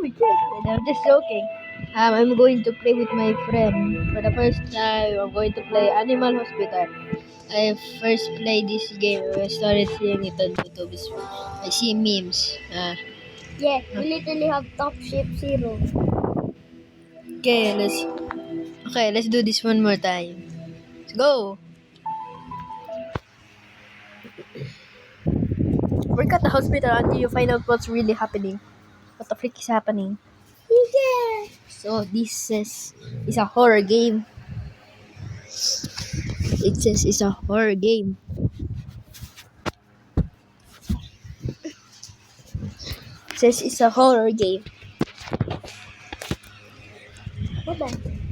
I'm just joking. I'm going to play with my friend. For the first time, I'm going to play Animal Hospital. I first played this game. I started seeing it on YouTube. I see memes. Yeah, we literally have top shape 0. Okay, let's do this one more time. Let's go. Work at the hospital until you find out what's really happening. What the freak is happening? Yeah. So this is a horror game. It says it's a horror game. It says it's a horror game.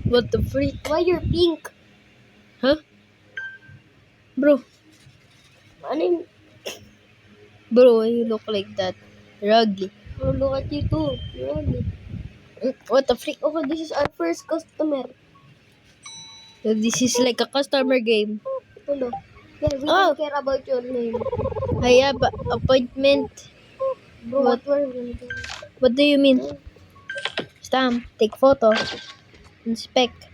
What the freak? Why you're pink? Huh? Bro, Ano why you look like that? You're ugly. Oh, look at you too. You're ugly. What the freak? Okay, this is our first customer. This is like a customer game. Hello. Yeah, we Oh. don't care about your name. I have an appointment. Bro, what were we gonna do? What do you mean? Stamp, take photo, inspect.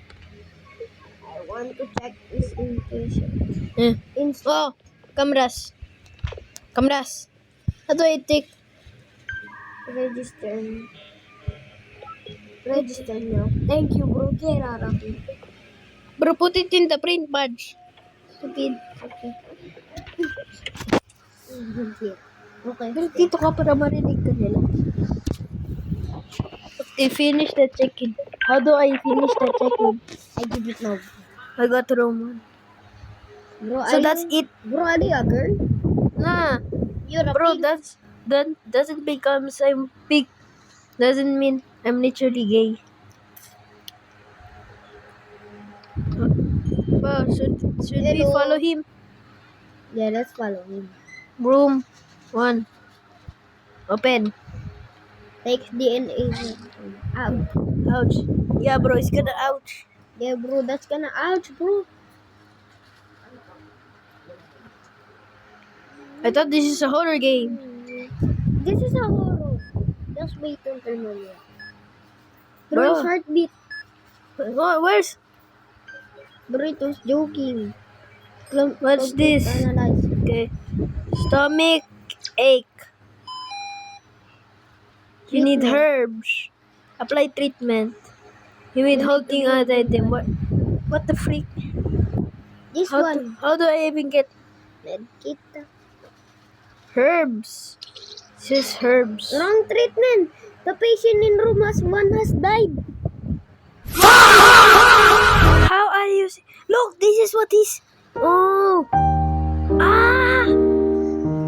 I want to check this intuition. Oh, cameras. Cameras. How do I take? Register. Register now. Thank you, bro. Get out of here. Bro, put it in the print badge. Stupid. Okay. Okay. Pero dito ka para marinig ka nila. Okay, finish the check-in. How do I finish the check-in? I give it now. I got Roman. Bro, So that's it. Bro, are you a girl? Nah. You're a Bro, pink. that doesn't become I'm big. Doesn't mean I'm literally gay. Wow, should we Hello. follow him? Yeah, let's follow him. Room 1. Open. Take DNA. Ouch. Ouch. Yeah, bro, it's gonna ouch. Yeah, bro, that's gonna ouch, bro. I thought this is a horror game. This is a horror. Just wait until Maria. Bro. Bro, heartbeat. Where's? Bro, it was joking. What's this? Analyze. Okay. Stomach ache. You need herbs. Apply treatment. You need holding other item. What the freak? This one. How do I even get Medkit. herbs? This is herbs. Wrong treatment. The patient in room has died. How are you? Look, this is what is. Oh. Ah.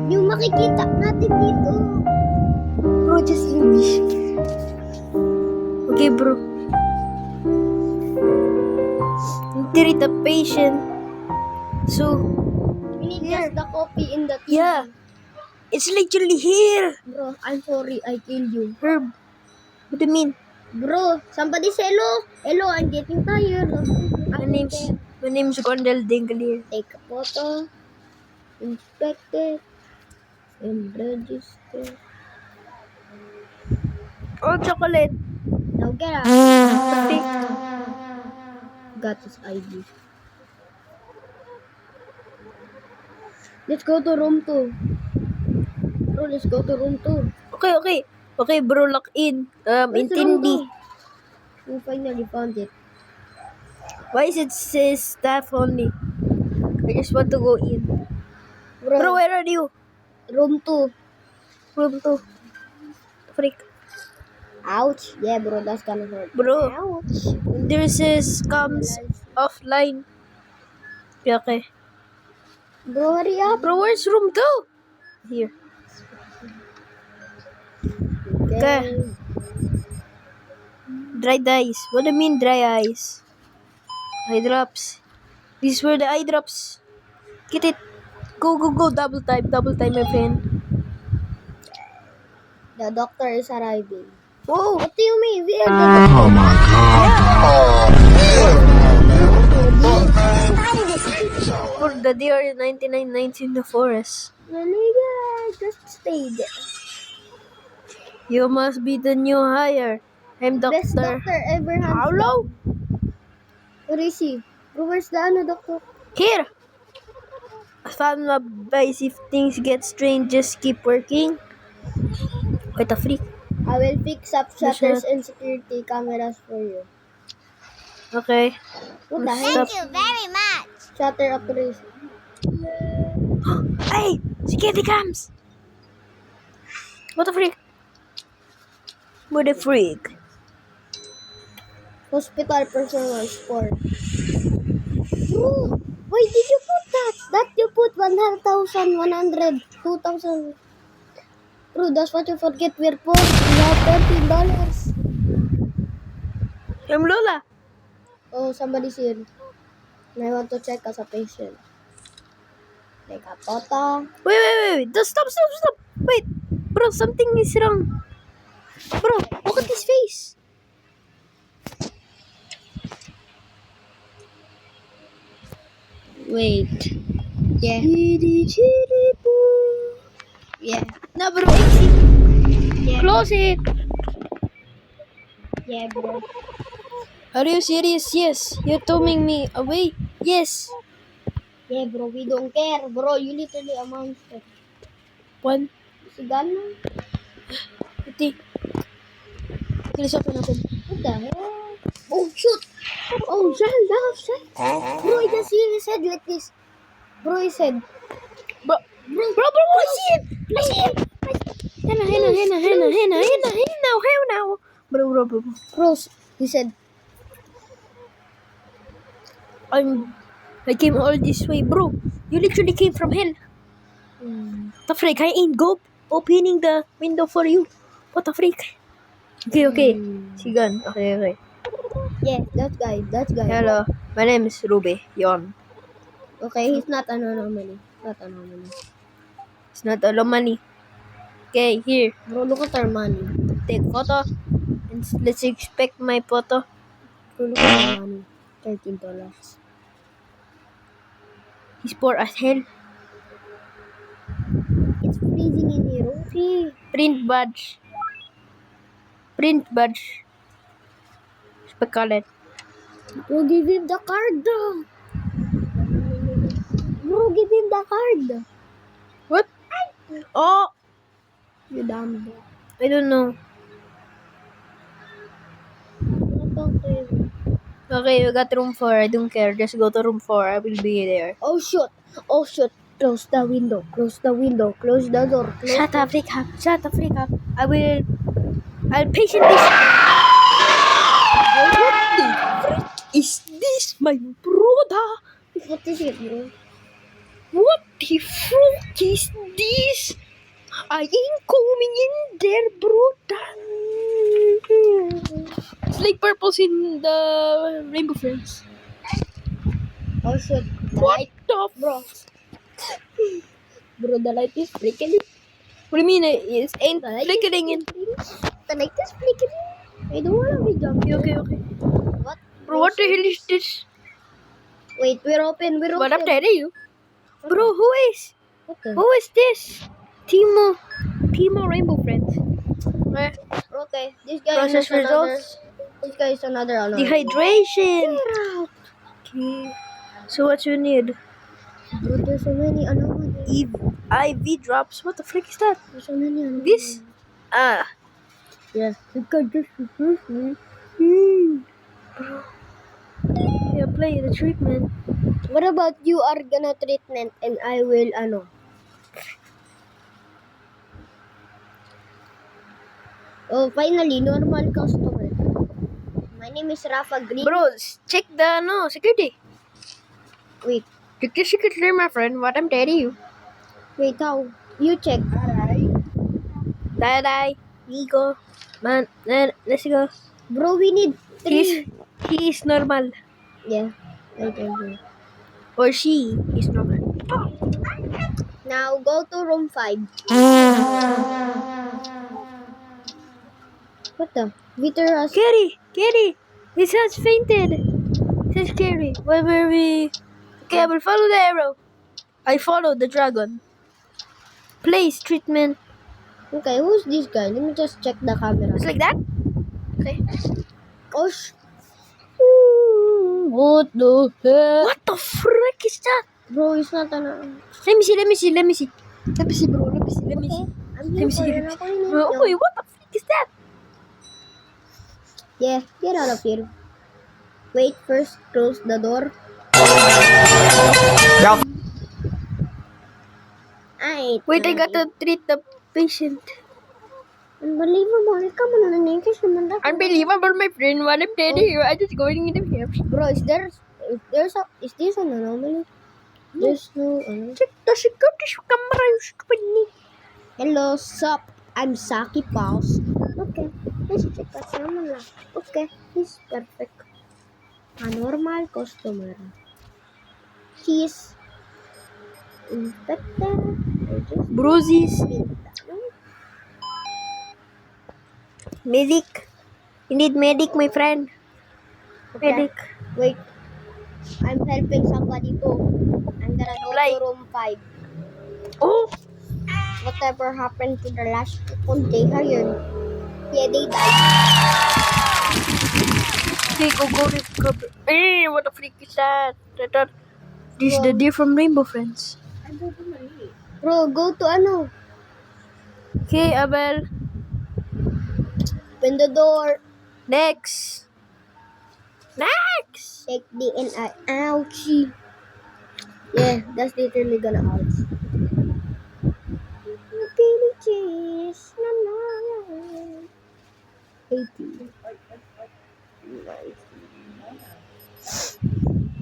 Yung makikita natin dito. Bro, just English. Okay, bro. Treat the patient. So, We need just the copy in the TV. yeah. It's literally here. Bro, I'm sorry I killed you. Herb. What do you mean? Bro, somebody say hello. Hello, I'm getting tired. My name's Gondel Dinglier. Take a photo. Inspect it. And register. Oh, chocolate. Now get out. Pink. Got his ID. Let's go to room 2. Bro, let's go to room 2. Okay. Okay, bro, lock in. Where's room Intindi. 2? We finally found it. Why is it says staff only? I just want to go in. Bro, where are you? Room 2. Room 2. Freak. Ouch. Yeah, bro, that's gonna hurt. Bro, Ouch. there says comes offline. Okay. Bro, hurry up. Bro, where's room 2? Here. Okay. Dry eyes. What do you mean dry eyes? Eye drops. These were the eye drops. Get it. Go. Double time, my friend. The doctor is arriving. Whoa. What do you mean? We are Oh my For the deer 99 nights in the forest. Naniga, just stay there. You must be the new hire. I'm Best Doctor. doctor ever hands Hello? down. Where is he? Bro, where's the doctor? Here. I found my advice. If things get strange, just keep working. What the freak? I will fix up The shutters shut- and security cameras for you. Okay. What the Stop. hell? Very much. Shutter operation. Hey! Security cams! What the freak? What the freak? Hospital personal sport. Bro, why did you put that? That you put 1,100, 2,000. Bro, that's what you forget. We're poor. We have $13. I'm Lola. Oh, somebody's here. And I want to check as a patient. Like a photo. Wait. Just stop. Wait. Bro, something is wrong. Bro, look at his face. Wait. Yeah. Chiri boo. Yeah. No, bro, exit. Yeah. Close it. Yeah, bro. Are you serious? Yes. You're throwing me away. Yes. Yeah, bro. We don't care, bro. You literally a monster. One. Si Gano? Iti. Kilisapin natin. What the hell? Oh, shoot! Oh, shit! Bro, I just see his head like this. Bro, his head. Bro, I see him. I see him. Hena now. Bro. Bro, he said, I came all this way, bro. You literally came from hell. The freak, I ain't go opening the window for you. What the freak? Okay. Sigan. Okay. yeah, that guy. Hello, my name is Ruby. Yon. Okay, he's not an anomaly. It's not all money. Okay, here. Bro, look at our money. Take photo. And let's expect my photo. Bro, look at our money. $13. He's poor as hell. It's freezing in here. Okay. Print badge. Spectacular. Bro, give him the card. Bro, give him the card. What? Oh, You dumb bro. I don't know. Okay, you got room 4. I don't care. Just go to room 4. I will be there. Oh, shoot. Close the window. Close the door. Shut up, freak up. I'll patiently. What the frick is this, my brother? What is it, bro? What the fruit is this? I ain't coming in there, brother. It's like purples in the Rainbow Friends. Oh, shoot. The What light, the bro. Bro, the light is flickering. What do you mean it ain't The light flickering in? The light is flickering. I don't want to be jumping. Okay. What? Bro, what the hell is this? Wait, we're open. What I'm telling you? Bro, who is What this? Timo Rainbow Friends. Okay, this guy Process is another. results. This guy is another alarm. Dehydration. Get out. Okay. So what you need? Bro, there's so many anomalies. IV drops. What the frick is that? There's so many anomalies. This? Ah. Yeah. You can just refuse me. Yeah, play the treatment. What about you are gonna treatment and I will Oh, finally, normal customer. My name is Rafa Green. Bro, check the security. Wait, Check the security, my friend. What I'm telling you. wait, how? You check. Die. Nico. Man, let's go. Bro, we need 3. He is normal. Yeah. Okay. Or she is normal. Now go to room 5. What the? Victor has... Kitty. This has fainted. This is scary. Where were we? Okay, I will follow the arrow. I follow the dragon. Place treatment. Okay, who's this guy? Let me just check the camera. Just like that? Okay. Gosh. What the heck? What the frick is that? Bro, it's not an... Let me see, let me see, let me see. Let me see, bro. Let me see, let me see. I'm Let here me for see. you. Let me see. Bro, okay, what the frick is that? Yeah, get out of here. Wait, first close the door. Wait, I gotta treat the patient. Unbelievable. Come on, Nikish. Unbelievable, my friend. What I'm telling you, I just going in the here. Bro, is this an anomaly? There's no... Check the security camera, you stupid knee. Hello, sup? I'm Saki Pals. Okay, let's check the camera. Okay, he's perfect. A normal customer. He's infected. Bruises. Medic. You need medic, my friend. Okay. Medic. Wait, I'm helping somebody too. I'm gonna go Apply. to room 5. Oh! Whatever happened to the last people they hired? Yeah, they died. Okay, go recover. Hey, what the freak is that? This is the deer from Rainbow Friends. Bro, go to ano? Okay, Abel. Open the door. Next. Next! Take the NI. Ouchie. Yeah, that's literally gonna ouch. Baby cheese. Na, na, na. 80. Nice.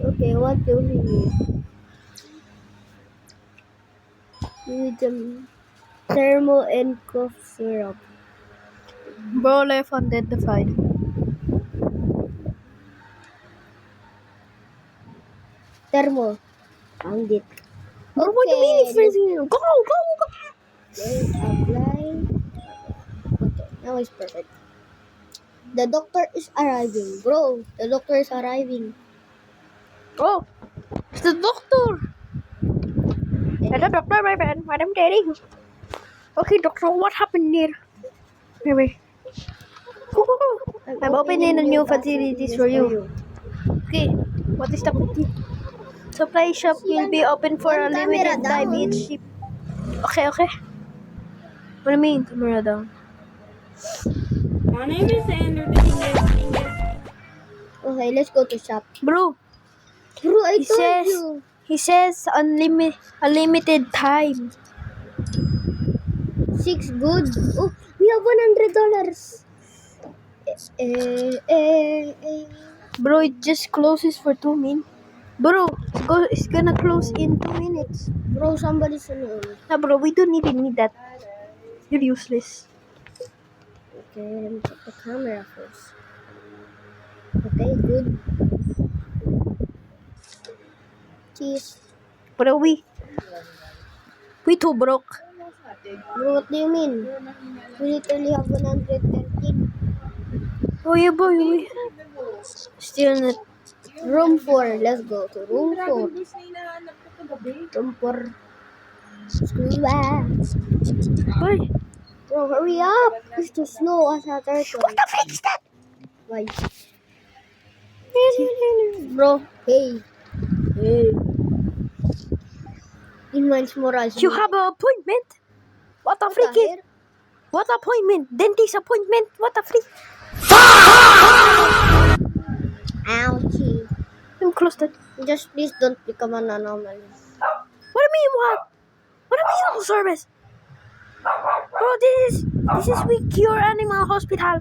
Okay, what do we need? We need some thermal and cough syrup. Bro left unidentified. Thermal. Found it. Bro, what do you mean it's freezing you? Go! Then apply. Okay, now it's perfect. The doctor is arriving. Bro, the doctor is arriving. Oh! It's the doctor! It's the doctor, my friend. What I'm telling you. Okay, doctor, what happened here? Maybe. Go. I'm opening a new facilities for you. Okay, what is the supply shop will be open for a limited time each ship. Okay. What do you mean, camera down? My name is Xander. Okay, let's go to shop. Bro, Bro, I he told says you. he says unlimited time. 6 good. Oh, we have $100. Bro, it just closes for 2 minutes. Bro, it's gonna close in 2 minutes. Bro, somebody's alone. Nah, bro, we don't even need that. You're useless. Okay, let me check the camera first. Okay, good. Cheese. Bro, we too broke. Bro, what do you mean? We literally have 113. Oh yeah, boy, we still not. Room 4. Let's go to room 4. Room 4. Boy, Bro, hurry up. It's too slow as a turtle. what the freak is that? Why? Bro, hey. In Miles Morales. You have an appointment? What the freak is? What appointment? Dentist appointment? What the freak? Ouchie. I'm close that. Just please don't become an anomaly. What do you mean what? What do you mean no service? Bro, this is we cure animal hospital.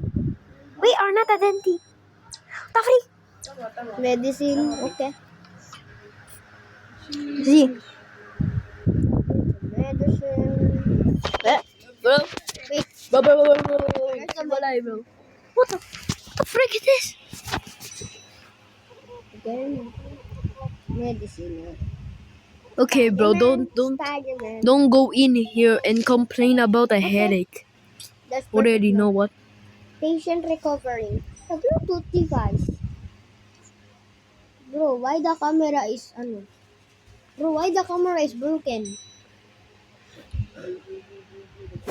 We are not a dentist. The freak? Medicine, okay. See. Medicine. Bro. Wait, Bro. there's a Bro. What the freak is this? again. Medicine. Okay, bro, don't Spider-Man. go in here and complain about a headache. That's Already perfect. know what. Patient recovering. A Bluetooth device. Bro, why the camera is ano? Bro, why the camera is broken?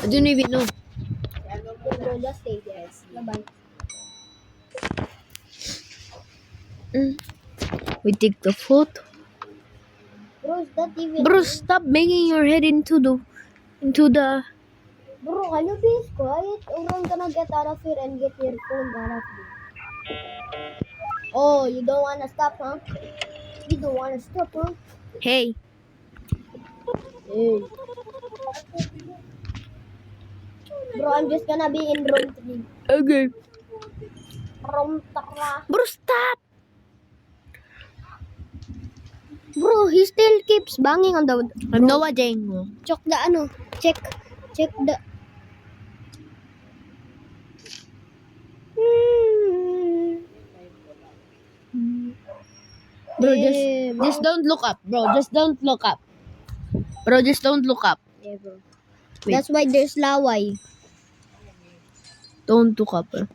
I don't even know. Bro, just stay there. Bye-bye. We take the photo. Bro, is that even... Bro, stop banging your head into the. Bro, can you be quiet? Or I'm gonna get out of here and get your phone out of here. Oh, you don't wanna stop, huh? You don't wanna stop, huh? Hey. Hey. Bro, I'm just gonna be in room 3. Okay. Room 3. Bro, stop. Bro, he still keeps banging on the... I'm not watching. Check the ano. Check the... Bro, Yeah, bro. just don't look up, bro. Just don't look up. Bro, just don't look up. Yeah, bro. Wait. That's why there's laway. Don't look up, bro.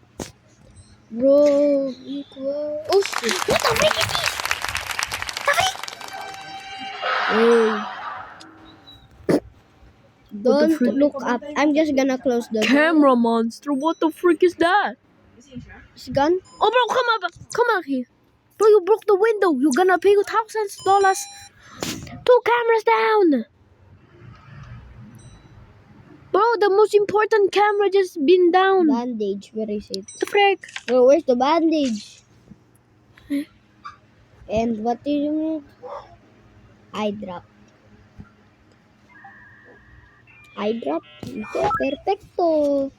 Bro, equal... Oh, shit. What the freak is this? Hey. Don't freak? look up. I'm just gonna close the door. Camera monster. What the freak is that? It's gone? Oh, bro, come on, come out here. Bro, you broke the window. You're gonna pay $1,000. 2 cameras down. Bro, the most important camera just been down. Bandage. Where is it? The frick? Bro, where's the bandage? And what do you need? Eye drop. Eye drop? Okay, perfecto.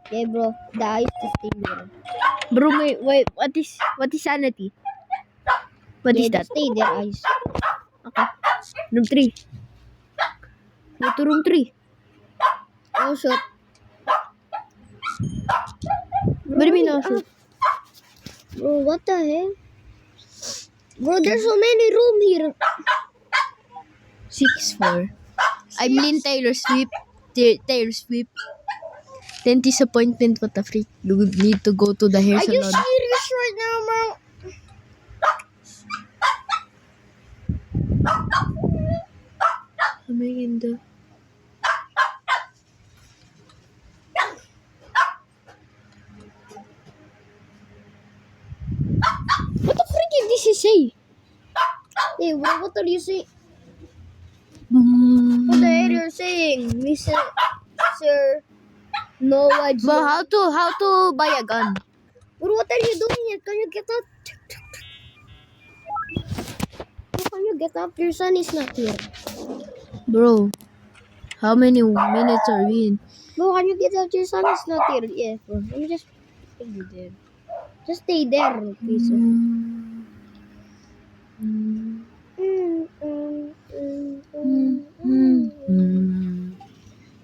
Okay, bro. The eyes is still there. Bro, wait, what is sanity? What is Yeah, that? just stay there, eyes. Okay. Room 3. Go to room 3. Oh, shit. What do you mean, oh, shit? Bro, what the hell? Bro, there's so many rooms here. 6-4. I'm Lynn Taylor Swift. Taylor Swift. Then disappointment. What the freak? You would need to go to the hair Are you salon. serious right now, bro? Amanda. What the freak did this say? Hey, bro, what are you saying? Mm. What the hell you're saying, Mr. Sir Noah G? But how to buy a gun? Bro, what are you doing here? Can you get up? How can you get up? Your son is not here. Bro, how many minutes are we in? Bro, can you get up? Your son is not here. Yeah, bro. Let me just stay there. Just stay there, please.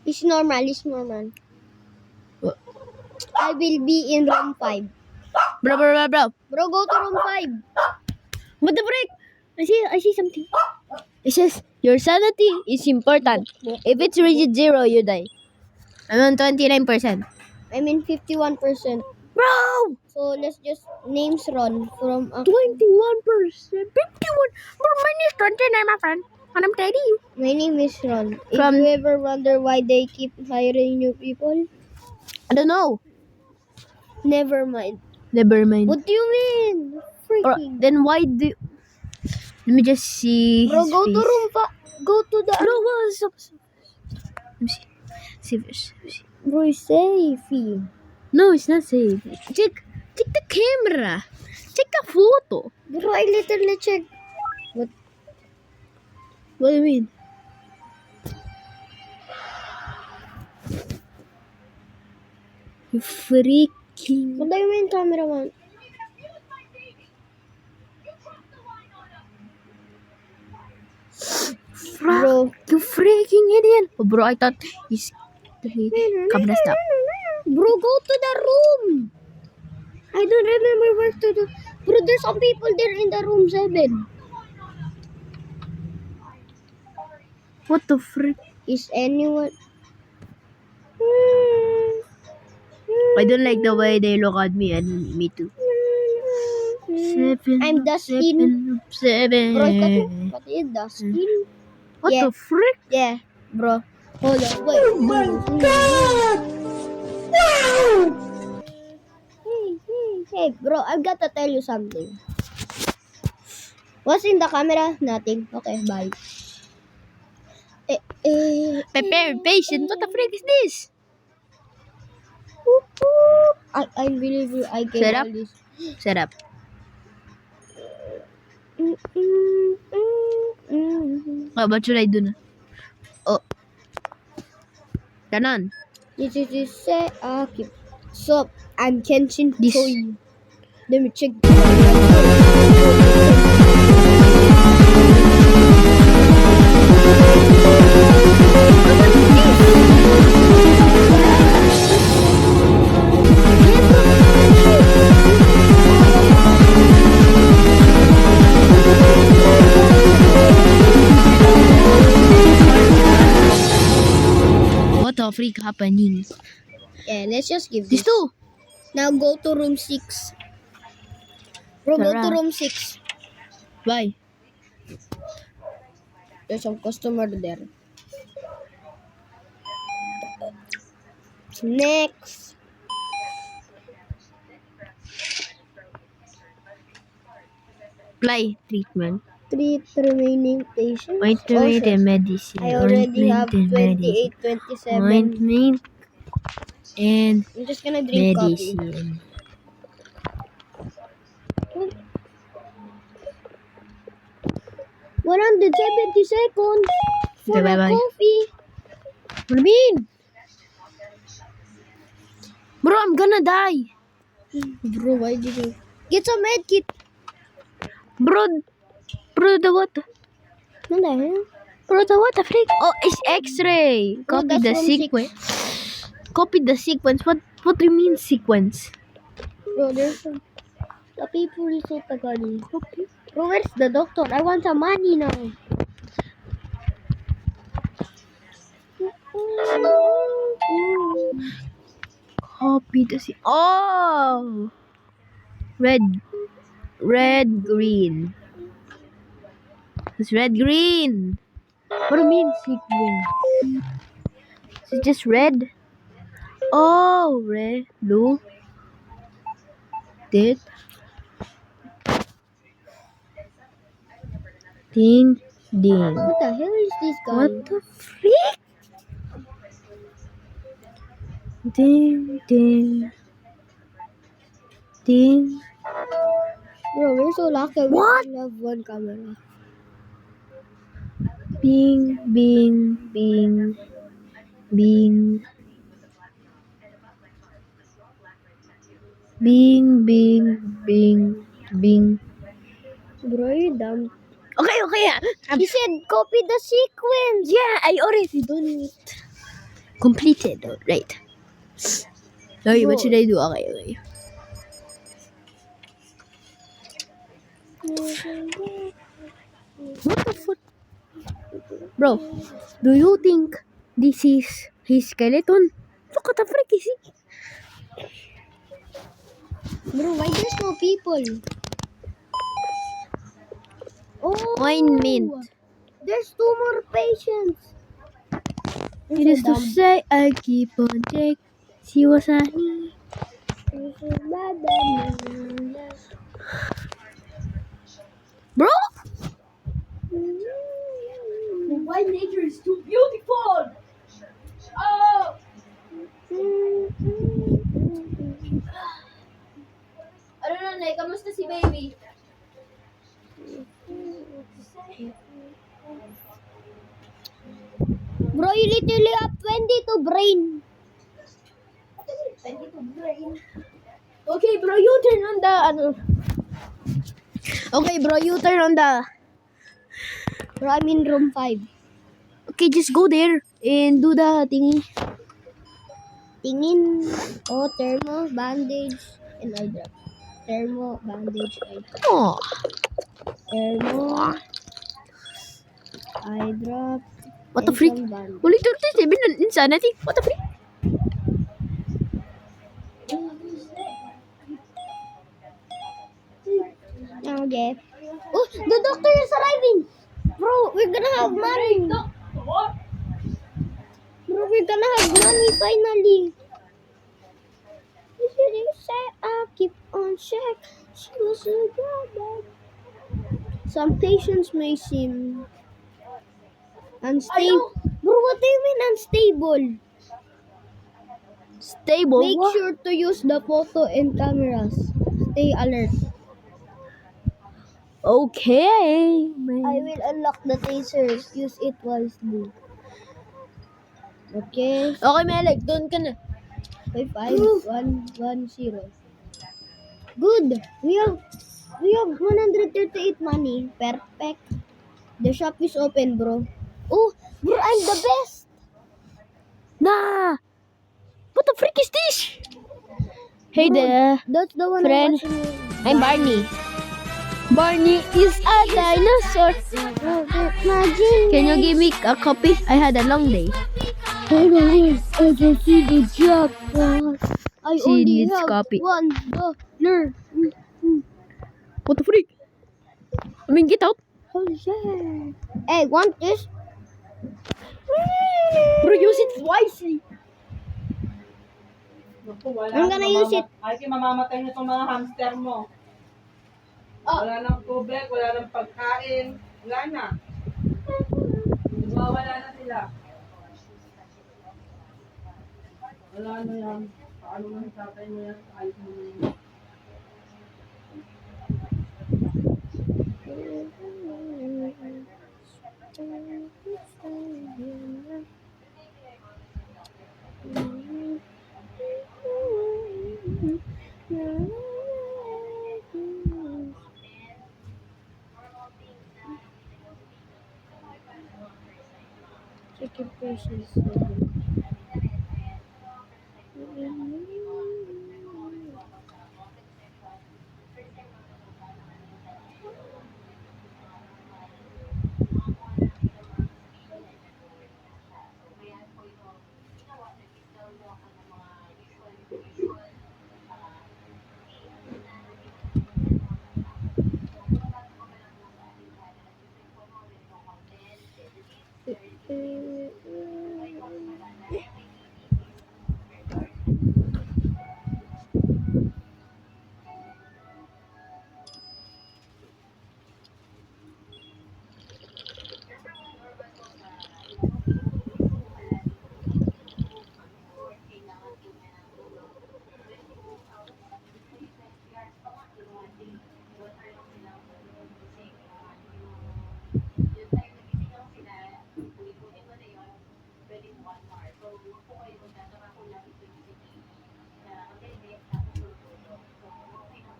It's normal. It's normal. What? I will be in room 5. Bro. Bro, go to room 5. What the frick? I see something. It says, your sanity is important. If it's rigid 0, you die. I'm on 29%. I'm in 51%. Bro! So let's just names run from 21%. 51. Bro, mine is 29, my friend. And I'm telling you. my name is Ron. If From- you ever wonder why they keep hiring new people, I don't know. never mind. Never mind. What do you mean? Bro, Freaking. then why do... Let me just see Bro, his go face. to room go to the Bro, stop. Let me see. Bro, it's safe. No, it's not safe. Check the camera. Check the photo. Bro, I literally checked. What do you mean? You freaking... What do you mean, cameraman? Bro. You freaking idiot. Oh, bro, I thought he's... Camera stop. Bro, go to the room. I don't remember where to do. Bro, there's some people there in the room 7. What the frick? Is anyone... I don't like the way they look at me, and me too. 7. I'm Dustin. 7. Bro, what is Dustin? What Yeah. the frick? Yeah, bro. Hold on, wait. Oh my God! Hey, bro, I've got to tell you something. What's in the camera? Nothing. Okay, bye. Prepare patient. What the frick is this? I believe you. I can Set up. all this. Set up. Oh, what should I do na? Oh. Ganon. This is say keep. So I'm Kenshin This- Choi. Let me check. What the freak happening? Yeah, let's just give These this. two. Now go to room 6. Bro, go to Tara. room 6. Bye. There's some customer there. Next. Apply treatment. Treat remaining patients. Ointment Oh, and medicine. I already have Ointment and 28, 27. Ointment and I'm just gonna drink coffee. medicine. 170 seconds for Okay, a bye-bye. coffee. What do you mean? Bro, I'm gonna die. Bro, why did you get some med kit? Bro, the what? What the hell? Bro, the what the freak? Oh, it's X-ray. Bro, Copy that's the room sequence. Copy the sequence. What do you mean sequence? Bro, there's some. The people is so tagali. Bro, where's the doctor? I want some money now. Copy the sequence. Oh, red, green. It's red, green. What do you mean sequence? Is it just red? Oh, red, blue. Did. Ding, ding. What the hell is this guy? What the freak? Ding, ding. Ding. Bro, we're so lucky. What? We have one camera. Bing, bing, bing. Bing. Bing, bing, bing, bing. Bro, you dumb. Okay. He said copy the sequence. Yeah, I already done it. Completed, right? Okay, what should I do? Okay. What the fuck? Bro, do you think this is his skeleton? Look at the freak is he? Bro, why there's no people? Oh, Ointment. There's 2 more patients. It is to say I keep on check. She was a he. Bro? Why nature is too beautiful? Oh! Ano na, Nay? Kamusta si baby? Bro, you literally have 22 brain. Okay, bro, you turn on the Okay, bro, you turn on the. Bro, I'm in room 5. Okay, just go there and do the thingy. Tingin. Oh, thermo, bandage, and eye drop. Thermo, bandage, eye drop. Oh. Thermo, eye drop. What the and freak? some bandage. Only 37 insanity. What the freak? Okay. Oh, the doctor is arriving. Bro, we're gonna have money. What? we're gonna have money finally. You said I'll keep on check. She was so good. Some patients may seem unstable. Bro, what do you mean unstable? Stable. Make sure to use the photo and cameras. Stay alert. Okay. I will unlock the tasers. Use it wisely. Okay. Okay, Melek, doon ka na. 55110. Good. We have 138 money. Perfect. The shop is open, bro. Oh, bro, I'm the best. Nah! What the freak is this? Hey Bro, there, that's the one friend. I'm watching. I'm Barney. Barney is a dinosaur. Imagine. Can you give me a copy? I had a long day. Hold on, I can see the jackpot. I She only needs have copy. $1. What the freak? I mean, get out. Oh yeah. Hey, want this? Bro, use it wisely. I'm gonna use it. Ay, mamamatay na itong mga hamster mo. Wala nang tubig, wala nang pagkain. Wala na. Wala na sila. Wala na yan. Paano na tatay mo yan? Ayos mo na yan. Chicken pieces.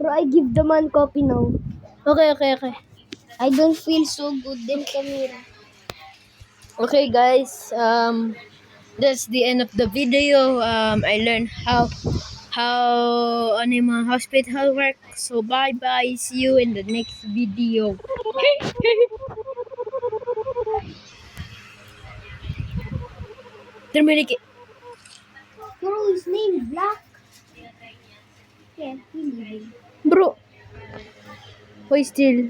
Bro, I give the man copy now. Okay. I don't feel so good in camera. Okay, guys. That's the end of the video. I learned how animal hospital works. So bye bye. See you in the next video. Terminate. Bro, his name Black. Yeah, he leaving. Bro. Why still?